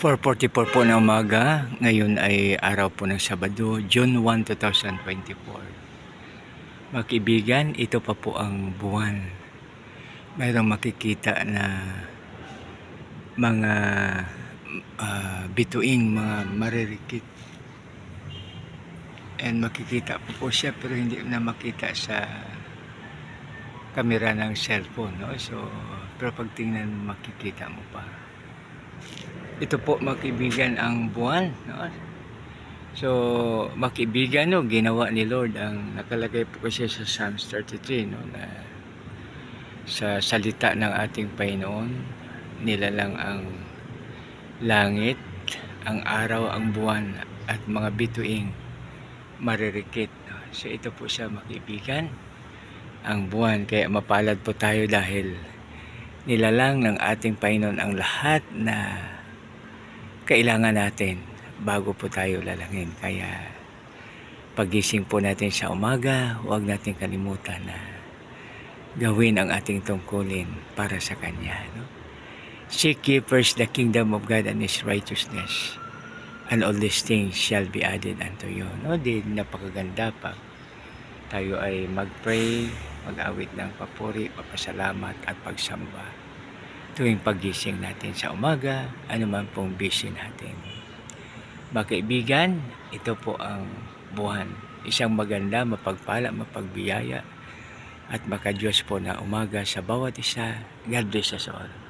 4:44 po ng umaga, ngayon ay araw po ng Sabado, June 1, 2024. Mga kaibigan, ito pa po ang buwan. Mayroong makikita na mga bituing, mga maririkit. And makikita po siya pero hindi na makita sa kamera ng cellphone. No? So, pero pag tingnan makikita mo pa. Ito po mga kaibigan ang buwan. No? So, mga kaibigan, no, ginawa ni Lord ang nakalagay po kasi sa Psalms 33, no, na sa salita ng ating Panginoon, nilalang ang langit, ang araw, ang buwan, at mga bituing maririkit. No? So, ito po siya mga kaibigan, ang buwan. Kaya mapalad po tayo dahil nilalang ng ating Panginoon ang lahat na kailangan natin bago po tayo lalangin. Kaya pagising po natin sa umaga, huwag natin kalimutan na gawin ang ating tungkulin para sa Kanya. No? Seek ye first the kingdom of God and His righteousness, and all these things shall be added unto you. No? Di napakaganda pag tayo ay mag-pray, mag-awit ng papuri, papasalamat at pagsamba tuwing pagising natin sa umaga, anuman pong busy natin. Mga kaibigan, ito po ang buwan. Isang maganda, mapagpala, mapagbiyaya at makadiyos po na umaga sa bawat isa. God bless us all.